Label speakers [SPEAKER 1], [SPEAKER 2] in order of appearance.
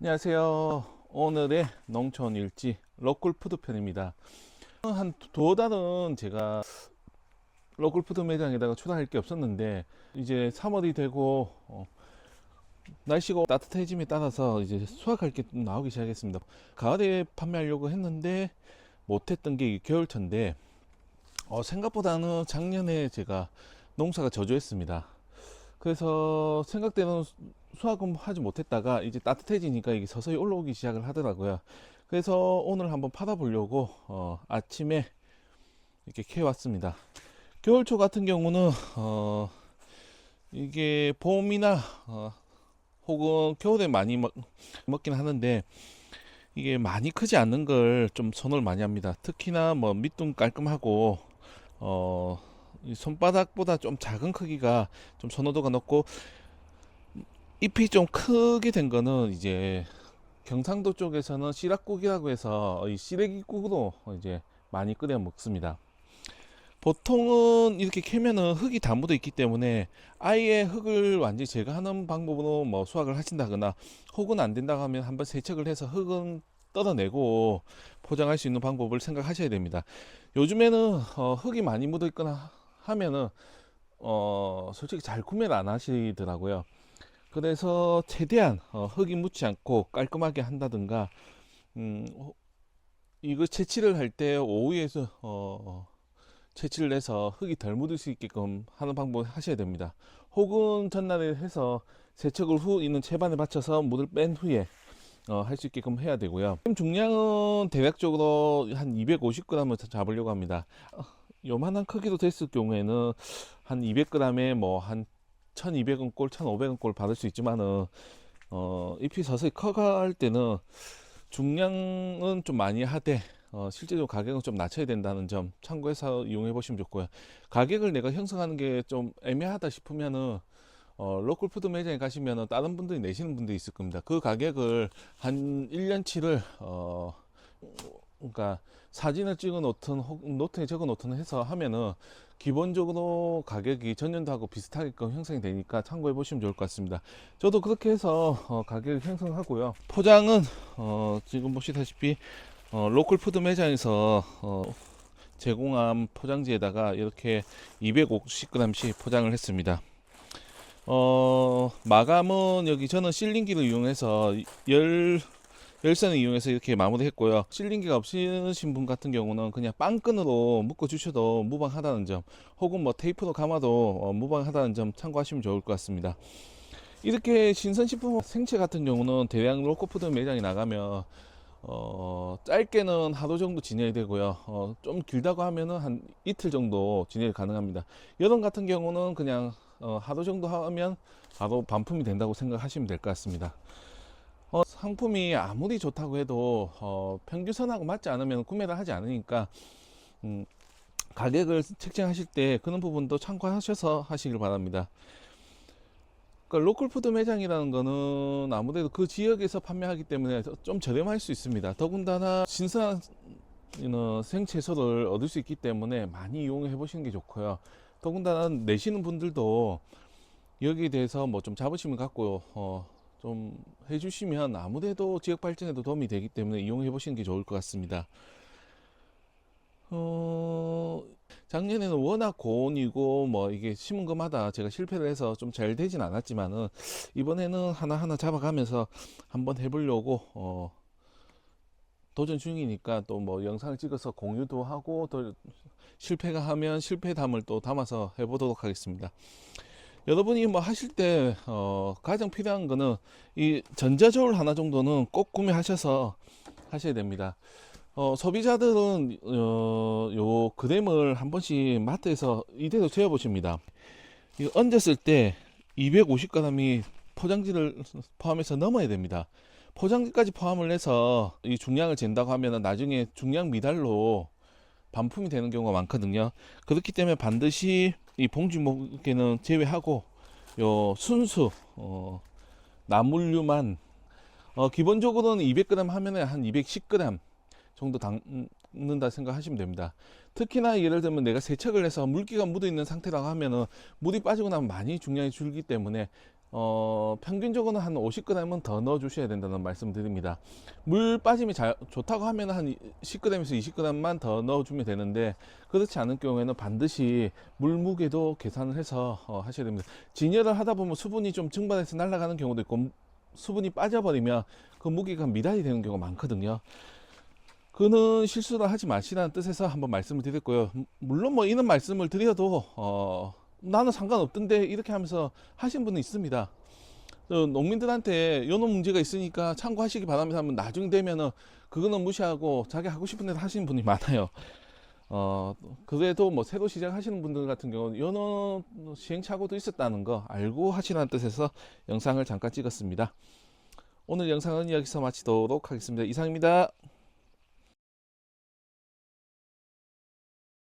[SPEAKER 1] 안녕하세요. 오늘의 농촌 일지 로컬푸드 편입니다. 한 두 달은 제가 로컬푸드 매장에다가 출하할 게 없었는데 이제 3월이 되고 날씨가 따뜻해짐에 따라서 이제 수확할 게 나오기 시작했습니다. 가을에 판매하려고 했는데 못했던 게 겨울철인데 생각보다는 작년에 제가 농사가 저조했습니다. 그래서 생각대로 수확은 하지 못했다가 이제 따뜻해지니까 이게 서서히 올라오기 시작을 하더라고요. 그래서 오늘 한번 팔아보려고 아침에 이렇게 캐왔습니다. 겨울초 같은 경우는 이게 봄이나 혹은 겨울에 많이 먹긴 하는데 이게 많이 크지 않는 걸 좀 선호를 많이 합니다. 특히나 뭐 밑둥 깔끔하고 이 손바닥보다 좀 작은 크기가 좀 선호도가 높고, 잎이 좀 크게 된 거는 이제 경상도 쪽에서는 시락국이라고 해서 이 시래기국으로 이제 많이 끓여 먹습니다. 보통은 이렇게 캐면은 흙이 다 묻어 있기 때문에 아예 흙을 완전히 제거하는 방법으로 뭐 수확을 하신다거나, 혹은 안 된다고 하면 한번 세척을 해서 흙은 뜯어내고 포장할 수 있는 방법을 생각하셔야 됩니다. 요즘에는 흙이 많이 묻어 있거나 하면은 솔직히 잘 구매를 안 하시더라고요. 그래서 최대한 흙이 묻지 않고 깔끔하게 한다든가, 이거 채취를 할 때 오후에서 채취를 해서 흙이 덜 묻을 수 있게끔 하는 방법을 하셔야 됩니다. 혹은 전날에 해서 세척을 후 있는 채반에 받쳐서 물을 뺀 후에 할 수 있게끔 해야 되고요. 중량은 대략적으로 한 250g을 잡으려고 합니다. 요만한 크기도 됐을 경우에는 한 200g에 뭐 한 1200원 꼴, 1500원 꼴 받을 수 있지만은 잎이 서서히 커갈 때는 중량은 좀 많이 하되 실제로 가격은 좀 낮춰야 된다는 점 참고해서 이용해 보시면 좋고요. 가격을 내가 형성하는 게 좀 애매하다 싶으면은 로컬푸드 매장에 가시면은 다른 분들이 내시는 분들이 있을 겁니다. 그 가격을 한 1년치를 그러니까 사진을 찍어 놓든 혹은 노트에 적어 놓든 해서 하면은 기본적으로 가격이 전년도하고 비슷하게끔 형성이 되니까 참고해 보시면 좋을 것 같습니다. 저도 그렇게 해서 가격을 형성하고요. 포장은 지금 보시다시피 로컬푸드 매장에서 제공한 포장지에다가 이렇게 250g씩 포장을 했습니다. 마감은 여기 저는 실링기를 이용해서 열선을 이용해서 이렇게 마무리했고요. 실링기가 없으신 분 같은 경우는 그냥 빵끈으로 묶어 주셔도 무방하다는 점, 혹은 뭐 테이프로 감아도 무방하다는 점 참고하시면 좋을 것 같습니다. 이렇게 신선식품 생채 같은 경우는 대량 로컬푸드 매장에 나가면 짧게는 하루 정도 진행이 되고요. 좀 길다고 하면은 한 이틀 정도 진행이 가능합니다. 여름 같은 경우는 그냥 하루 정도 하면 바로 반품이 된다고 생각하시면 될 것 같습니다. 상품이 아무리 좋다고 해도 평균선하고 맞지 않으면 구매를 하지 않으니까 가격을 책정하실 때 그런 부분도 참고하셔서 하시길 바랍니다. 그러니까 로컬푸드 매장이라는 거는 아무래도 그 지역에서 판매하기 때문에 좀 저렴할 수 있습니다. 더군다나 신선한 생채소를 얻을 수 있기 때문에 많이 이용해 보시는 게 좋고요. 더군다나 내시는 분들도 여기에 대해서 뭐 좀 자부심을 갖고 좀 해주시면 아무래도 지역 발전에도 도움이 되기 때문에 이용해 보시는 게 좋을 것 같습니다. 작년에는 워낙 고온이고 뭐 이게 심은 것마다 제가 실패를 해서 좀 잘 되진 않았지만은 이번에는 하나하나 잡아가면서 한번 해보려고 도전 중이니까, 또 뭐 영상을 찍어서 공유도 하고, 또 실패가 하면 실패담을 또 담아서 해보도록 하겠습니다. 여러분이 뭐 하실 때 가장 필요한 거는 이 전자저울 하나 정도는 꼭 구매하셔서 하셔야 됩니다. 소비자들은 요 그램을 한 번씩 마트에서 이대로 재어 보십니다. 이거 얹었을 때 250g이 포장지를 포함해서 넘어야 됩니다. 포장지까지 포함을 해서 이 중량을 잰다고 하면 나중에 중량 미달로 반품이 되는 경우가 많거든요. 그렇기 때문에 반드시 이 봉지 무게는 제외하고 요 순수 나물류만 기본적으로는 200g 하면 한 210g 정도 담는다 생각하시면 됩니다. 특히나 예를 들면 내가 세척을 해서 물기가 묻어 있는 상태라고 하면은 물이 빠지고 나면 많이 중량이 줄기 때문에 평균적으로는 한 50g은 더 넣어 주셔야 된다는 말씀 드립니다. 물 빠짐이 좋다고 하면 한 10g에서 20g만 더 넣어 주면 되는데, 그렇지 않은 경우에는 반드시 물 무게도 계산을 해서 하셔야 됩니다. 진열을 하다 보면 수분이 좀 증발해서 날아가는 경우도 있고, 수분이 빠져버리면 그 무게가 미달이 되는 경우가 많거든요. 그는 실수를 하지 마시라는 뜻에서 한번 말씀을 드렸고요. 물론 뭐 이런 말씀을 드려도 나는 상관없던데 이렇게 하면서 하신 분은 있습니다. 농민들한테 요런 문제가 있으니까 참고하시기 바랍니다 하면 나중 되면은 그거는 무시하고 자기 하고 싶은 대로 하시는 분이 많아요. 그래도 뭐 새로 시작하시는 분들 같은 경우는 요런 시행착오도 있었다는 거 알고 하시라는 뜻에서 영상을 잠깐 찍었습니다. 오늘 영상은 여기서 마치도록 하겠습니다. 이상입니다.